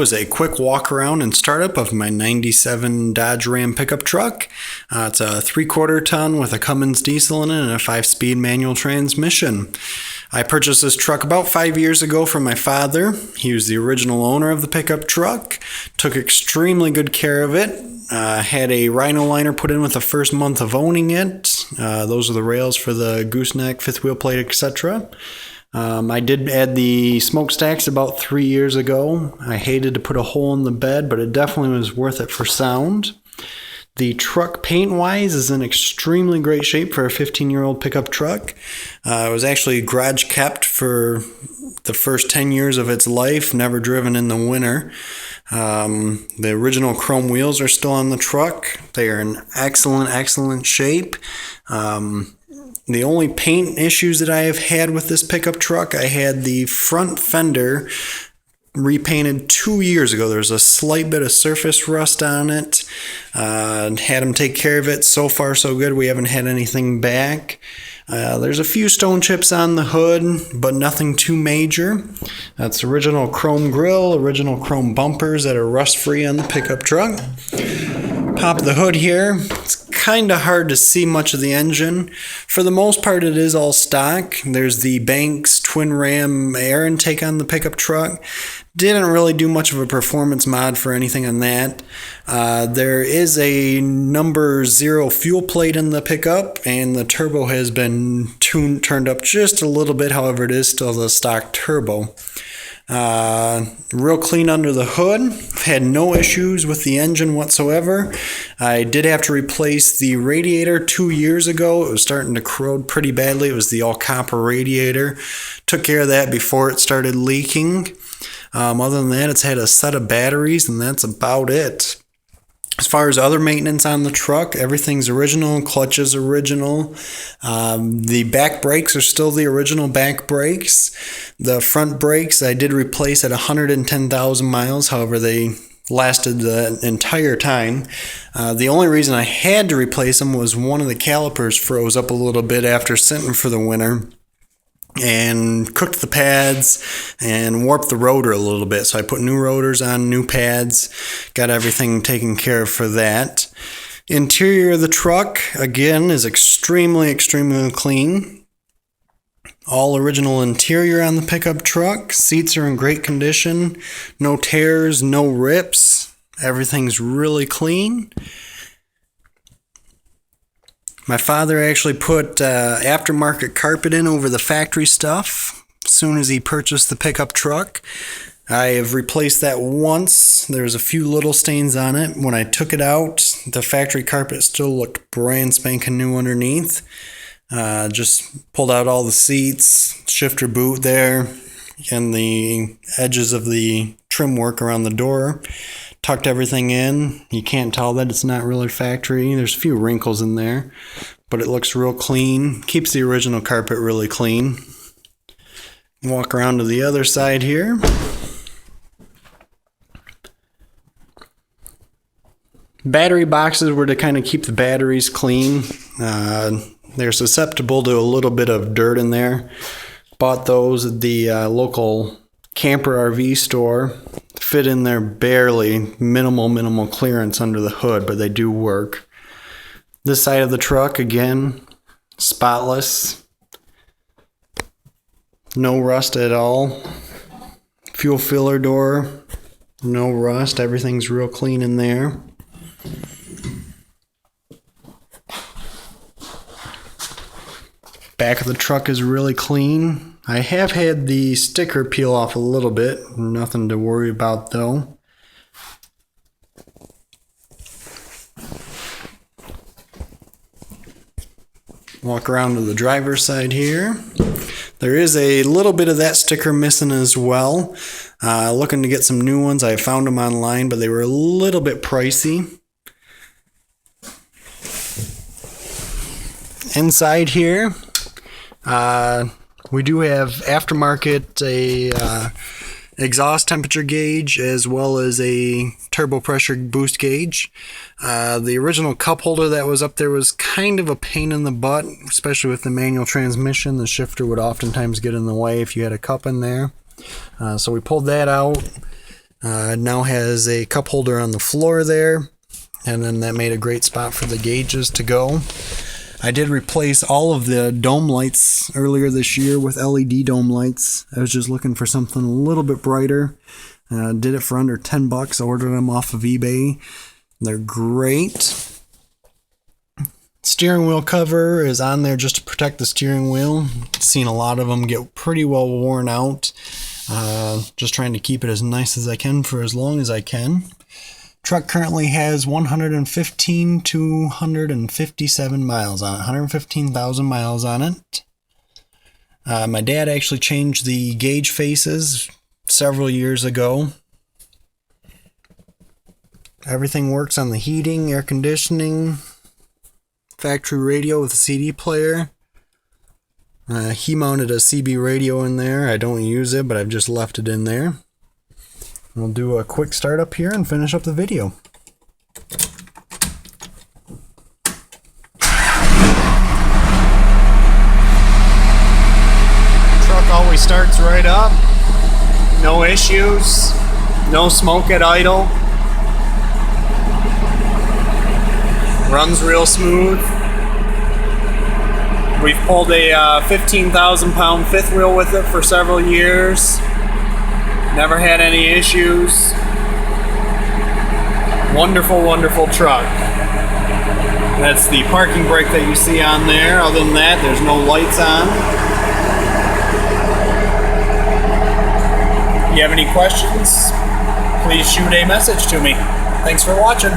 Was a quick walk around and startup of my 97 Dodge Ram pickup truck. It's a 3/4 ton with a Cummins Diesel in it and a 5-speed manual transmission. I purchased this truck about 5 years ago from my father. He was the original owner of the pickup truck, took extremely good care of it. Had a rhino liner put in with the first month of owning it. Those are the rails for the gooseneck, fifth wheel plate, etc. I did add the smokestacks about 3 years ago. I hated to put a hole in the bed, but it definitely was worth it for sound. The truck paint-wise is in extremely great shape for a 15-year-old pickup truck. It was actually garage kept for the first 10 years of its life, never driven in the winter. The original chrome wheels are still on the truck. They are in excellent shape. The only paint issues that I have had with this pickup truck, I had the front fender repainted 2 years ago. There's a slight bit of surface rust on it. Had them take care of it. So far, so good. We haven't had anything back. There's a few stone chips on the hood, but nothing too major. That's original chrome grille, original chrome bumpers that are rust-free on the pickup truck. Pop the hood here. It's kind of hard to see much of the engine. For the most part, it is all stock. There's the Banks twin ram air intake on the pickup truck. Didn't really do much of a performance mod for anything on that. There is a number 0 fuel plate in the pickup, and the turbo has been turned up just a little bit. However, it is still the stock turbo. Real clean under the hood. Had no issues with the engine whatsoever. I did have to replace the radiator 2 years ago. It was starting to corrode pretty badly. It was the all copper radiator. Took care of that before it started leaking. Other than that, it's had a set of batteries, and that's about it. As far as other maintenance on the truck, everything's original. Clutch is original. The back brakes are still the original back brakes. The front brakes I did replace at 110,000 miles. However, they lasted the entire time. The only reason I had to replace them was one of the calipers froze up a little bit after sitting for the winter and cooked the pads and warped the rotor a little bit. So I put new rotors on, new pads, got everything taken care of for that. Interior of the truck, again, is extremely clean. All original interior on the pickup truck. Seats are in great condition. No tears, no rips. Everything's really clean. My father actually put aftermarket carpet in over the factory stuff as soon as he purchased the pickup truck. I have replaced that once. There's a few little stains on it. When I took it out, the factory carpet still looked brand spanking new underneath. Just pulled out all the seats, shifter boot there, and the edges of the trim work around the door. Tucked everything in. You can't tell that it's not really factory. There's a few wrinkles in there, but it looks real clean. Keeps the original carpet really clean. Walk around to the other side here. Battery boxes were to kind of keep the batteries clean. They're susceptible to a little bit of dirt in there. Bought those at the local camper RV store. Fit in there barely, minimal clearance under the hood, but they do work. This side of the truck, again, spotless. No rust at all. Fuel filler door, no rust. Everything's real clean in there. Back of the truck is really clean. I have had the sticker peel off a little bit. Nothing to worry about though. Walk around to the driver's side here. There is a little bit of that sticker missing as well. Looking to get some new ones. I found them online, but they were a little bit pricey. Inside here, we do have aftermarket exhaust temperature gauge as well as a turbo pressure boost gauge. The original cup holder that was up there was kind of a pain in the butt, especially with the manual transmission. The shifter would oftentimes get in the way if you had a cup in there. So we pulled that out. Now has a cup holder on the floor there, and then that made a great spot for the gauges to go. I did replace all of the dome lights earlier this year with LED dome lights. I was just looking for something a little bit brighter. Did it for under $10. Ordered them off of eBay. They're great. Steering wheel cover is on there just to protect the steering wheel. Seen a lot of them get pretty well worn out. Just trying to keep it as nice as I can for as long as I can. Truck currently has 115 to 157 miles on it. 115,000 miles on it. My dad actually changed the gauge faces several years ago. Everything works on the heating, air conditioning, factory radio with a CD player. He mounted a CB radio in there. I don't use it, but I've just left it in there. We'll do a quick startup here and finish up the video. Truck always starts right up. No issues. No smoke at idle. Runs real smooth. We've pulled a 15,000 pound fifth wheel with it for several years. Never had any issues. Wonderful, wonderful truck. That's the parking brake that you see on there. Other than that, there's no lights on. If you have any questions, please shoot a message to me. Thanks for watching.